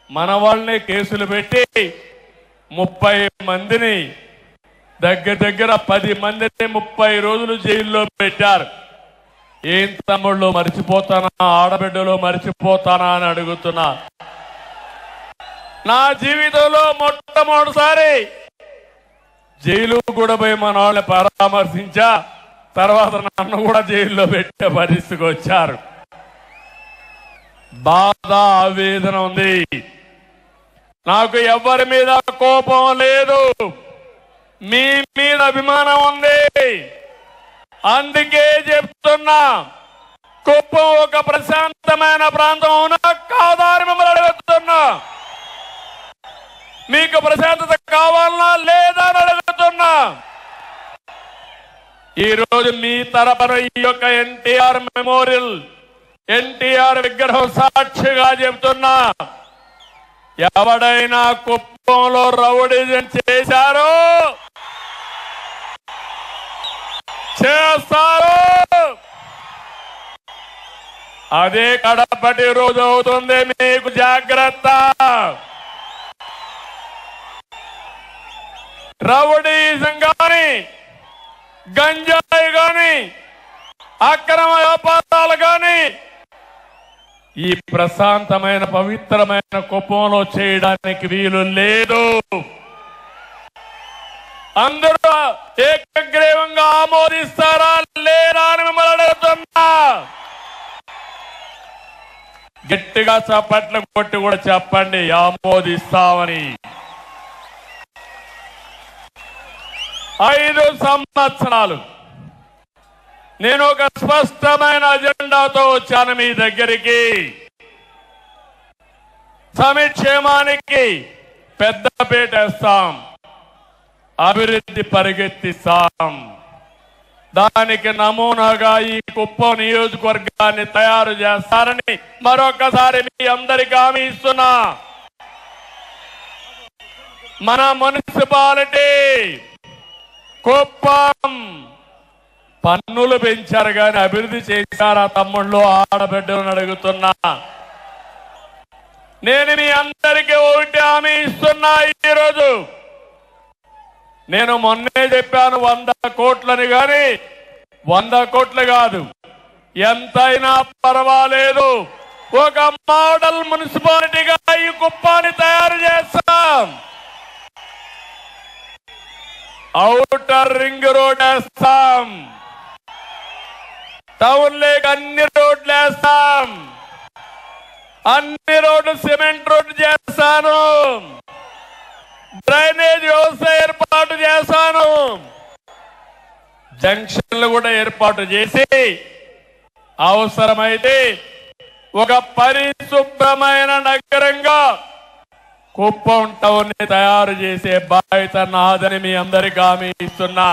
మన వాళ్ళనే కేసులు పెట్టి 30 మందిని దగ్గర 10 మందిని 30 రోజులు జైల్లో పెట్టారు. ఏం తమ్ముళ్ళు మర్చిపోతానా, ఆడబిడ్డలో మర్చిపోతానా అని అడుగుతున్నా. నా జీవితంలో మొట్టమొదటిసారి జైలు కూడా పోయి మన వాళ్ళని పరామర్శించా. తర్వాత నన్ను కూడా జైల్లో పెట్టే పరిస్థితికి వచ్చారు. బాధ, ఆవేదన ఉంది. నాకు ఎవరి మీద కోపం లేదు, మీ మీద అభిమానం ఉంది. అందుకే చెప్తున్నా, కుప్పం ఒక ప్రశాంతమైన ప్రాంతం అవునా కాదా అని మిమ్మల్ని అడుగుతున్నా. మీకు ప్రశాంతత కావాలన్నా లేదా అని అడుగుతున్నా. ఈ రోజు మీ తరపున ఈ యొక్క ఎన్టీఆర్ మెమోరియల్, ఎన్టీఆర్ విగ్రహం సాక్షిగా చెబుతున్నా, ఎవడైనా కుప్పంలో రౌడీజం చేశారో చేస్తారు, అదే కడపటి రోజు అవుతుంది. మీకు జాగ్రత్త. రౌడీజం గాని, గంజాయి గాని, అక్రమ వ్యాపారాలు గాని ఈ ప్రశాంతమైన పవిత్రమైన కుప్పంలో చేయడానికి వీలు లేదు. అందరూ ఏకగ్రీవంగా ఆమోదిస్తారా లేదా అని మిమ్మల్ని అడుగుతున్నా. గట్టిగా చప్పట్లు కొట్టి కూడా చెప్పండి ఆమోదిస్తామని. 5 సంవత్సరాలు నేను ఒక స్పష్టమైన అజెండాతో వచ్చాను మీ దగ్గరికి. సంక్షేమానికి పెద్దపీట వేస్తాం, అభివృద్ధి పరిగెత్తిస్తాం. దానికి నమూనాగా ఈ కుప్పం నియోజకవర్గాన్ని తయారు చేస్తారని మరొకసారి మీ అందరికీ హామీ ఇస్తున్నా. మన మున్సిపాలిటీ కుప్పం పన్నులు పెంచారు కానీ అభివృద్ధి చేశారా తమ్ముళ్ళు, ఆడబిడ్డలను అడుగుతున్నా. నేను మీ అందరికీ ఒకటి హామీ ఇస్తున్నా. ఈరోజు నేను మొన్నే చెప్పాను 100 కోట్లని, కానీ 100 కోట్లు కాదు, ఎంతైనా పర్వాలేదు, ఒక మోడల్ మున్సిపాలిటీగా ఈ కుప్పాన్ని తయారు చేస్తాం. ఔటర్ రింగ్ రోడ్ వేస్తాం, టౌన్ లేక్ అన్ని రోడ్లు వేస్తాం, అన్ని రోడ్లు సిమెంట్ రోడ్డు చేస్తాను, డ్రైనేజ్ వ్యవస్థ ఏర్పాటు చేశాను, జంక్షన్లు కూడా ఏర్పాటు చేసి అవసరమైతే ఒక పరిశుభ్రమైన నగరంగా కుప్పం టౌన్ ని తయారు చేసే బాధ్యత నాదని మీ అందరికీ హామీ ఇస్తున్నా.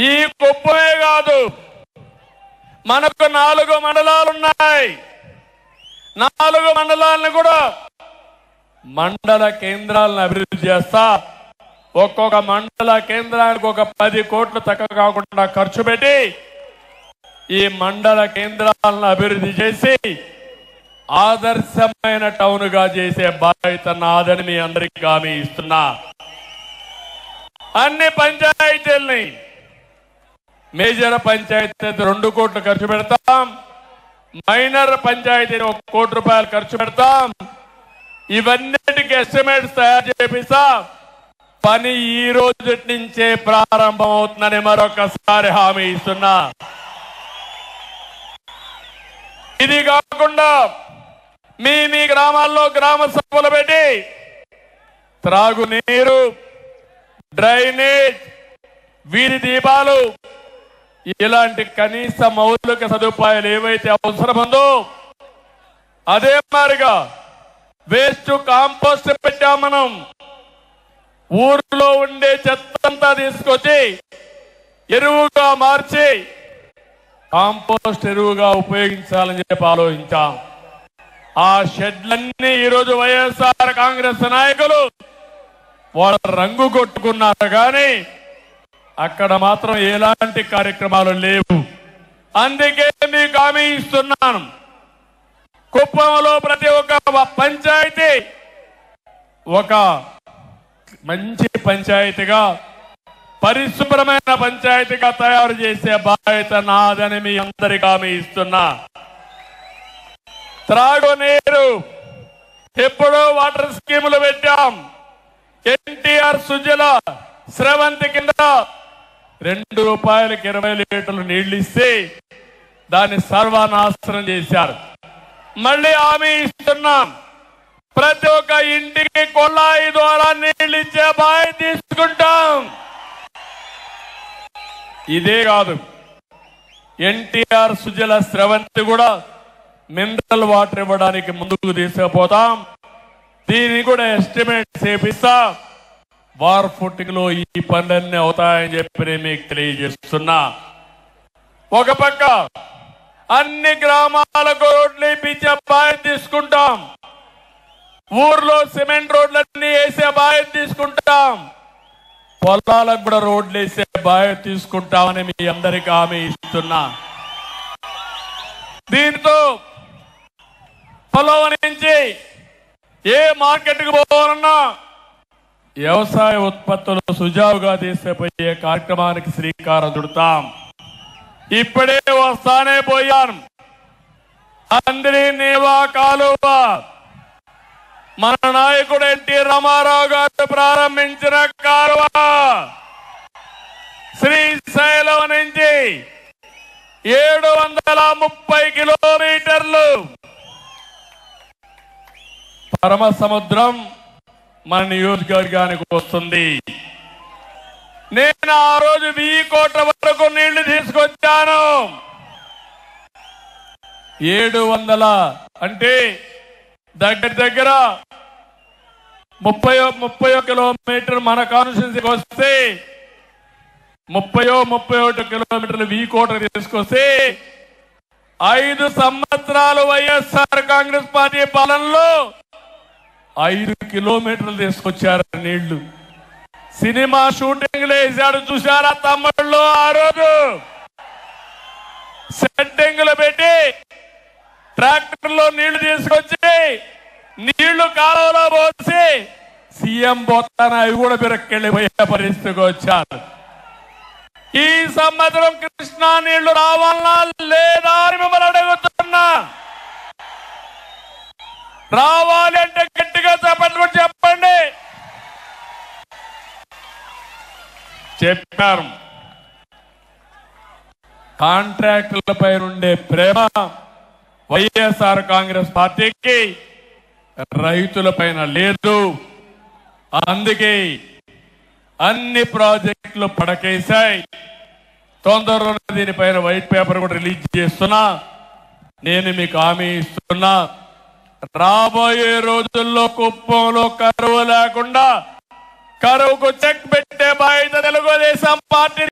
ఈ కుప్పమే కాదు, మనకు 4 మండలాలున్నాయి. 4 మండలాలను కూడా మండల కేంద్రాలను అభివృద్ధి చేస్తా. ఒక్కొక్క మండల కేంద్రానికి ఒక 10 కోట్లు తక్కువ కాకుండా ఖర్చు పెట్టి ఈ మండల కేంద్రాలను అభివృద్ధి చేసి ఆదర్శమైన టౌన్ గా చేసే బాధ్యత నాదని మీ అందరికీ హామీ ఇస్తున్నా. అన్ని పంచాయతీల్ని, మేజర్ పంచాయతీ 2 కోట్లు ఖర్చు పెడతాం, మైనర్ పంచాయతీని 1 కోటి రూపాయలు ఖర్చు పెడతాం. ఇవన్నిటికీ ఎస్టిమేట్స్ తయారు చేపిస్తా. పని ఈ రోజు నుంచే ప్రారంభం అవుతుందని మరొకసారి హామీ ఇస్తున్నా. ఇది కాకుండా మీ గ్రామాల్లో గ్రామ సభలు పెట్టి త్రాగునీరు, డ్రైనేజ్, వీధి దీపాలు, ఇలాంటి కనీస మౌలిక సదుపాయాలు ఏవైతే అవసరముందో అదే మాదిరిగా వేస్ట్ కాంపోస్ట్ పెట్టాం. మనం ఊర్లో ఉండే చెత్తంతా తీసుకొచ్చి ఎరువుగా మార్చి కాంపోస్ట్ ఎరువుగా ఉపయోగించాలని చెప్పి ఆలోచించాం. ఆ షెడ్లన్నీ ఈరోజు వైఎస్ఆర్ కాంగ్రెస్ నాయకులు వాళ్ళ రంగు కొట్టుకున్నారు, కానీ అక్కడ మాత్రం ఎలాంటి కార్యక్రమాలు లేవు. అందుకే మీకు హామీ ఇస్తున్నాను, కుప్పంలో ప్రతి ఒక్క పంచాయతీ ఒక మంచి పంచాయతీగా పరిశుభ్రమైన పంచాయతీగా తయారు చేసే బాధ్యత నాదని మీ అందరికీ హామీ ఇస్తున్నా. త్రాగునీరు ఎప్పుడో వాటర్ స్కీములు పెట్టాం. ఎన్టీఆర్ సుజల స్రవంతి కింద ₹2కి 20 లీటర్లు నీళ్లు ఇస్తే దాన్ని సర్వనాశనం చేశారు. మళ్ళీ హామీ ఇస్తున్నాం, ప్రతి ఒక్క ఇంటికి కొళాయి ద్వారా నీళ్లు ఇచ్చే బాధ్యత తీసుకుంటాం. ఇదే కాదు, ఎన్టీఆర్ సుజల స్రవంతి కూడా మినరల్ వాటర్ ఇవ్వడానికి ముందుకు తీసుకుపోతాం. దీన్ని కూడా ఎస్టిమేట్ చేపిస్తా. వార్ ఫుటింగ్ లో ఈ పనులన్నీ అవుతాయని చెప్పి నేను మీకు తెలియజేస్తున్నా. ఒక పక్క అన్ని గ్రామాలకు రోడ్లు ఇప్పించే బాధ్యత తీసుకుంటాం. ఊర్లో సిమెంట్ రోడ్లన్నీ వేసే బాధ్యత తీసుకుంటాం. పొలాలకు కూడా రోడ్లు వేసే బాధ్యత తీసుకుంటామని మీ అందరికీ హామీ ఇస్తున్నా. దీంతో పొలం నుంచి ఏ మార్కెట్కి పోవాలన్నా వ్యవసాయ ఉత్పత్తులు సుజావుగా తీసుకుపోయే కార్యక్రమానికి శ్రీకారం చుడతాం. ఇప్పుడే వస్తానే పోయాను. అందరి నేవా కాలువ మన నాయకుడు ఎన్టీ రామారావు గారు ప్రారంభించిన కాలువ శ్రీశైలం నుంచి 730 కిలోమీటర్లు పరమ సముద్రం మన నియోజకవర్గానికి వస్తుంది. నేను ఆ రోజు 1000 కోట్ల వరకు నీళ్లు తీసుకొచ్చాను. 700 అంటే దగ్గర 30 కిలోమీటర్ మన కాన్స్టిట్యూన్సీకి వస్తే 31 కిలోమీటర్లు 1000 కోట్ల తీసుకొస్తే 5 సంవత్సరాలు వైఎస్ఆర్ కాంగ్రెస్ పార్టీ పాలనలో 5 కిలోమీటర్లు తీసుకొచ్చారు నీళ్లు. సినిమా షూటింగ్లు వేశాడు చూశారా తమ్ముళ్ళు? ఆ రోజు సెట్టింగ్లు పెట్టి ట్రాక్టర్లో నీళ్లు తీసుకొచ్చి నీళ్లు కాలువలో పోసి సీఎం పోతాన అవి కూడా బిరక్కెళ్ళిపోయే పరిస్థితికి వచ్చారు. ఈ సంవత్సరం కృష్ణా నీళ్లు రావాలా లేదా అని మిమ్మల్ని అడుగుతున్నా. రావాలి అంటే గట్టిగా చెప్పండి. చెప్పారు. కాంట్రాక్టులపై ఉండే ప్రేమ వైఎస్ఆర్ కాంగ్రెస్ పార్టీకి రైతులపైన లేదు. అందుకే అన్ని ప్రాజెక్టులు పడకేశాయి. తొందరలోనే దీనిపైన వైట్ పేపర్ కూడా రిలీజ్ చేస్తున్నా. నేను మీకు హామీ ఇస్తున్నా, రాబోయే రోజుల్లో కుప్పంలో కరువు లేకుండా కరువుకు చెక్ పెట్టే బాధ్యత తెలుగుదేశం పార్టీ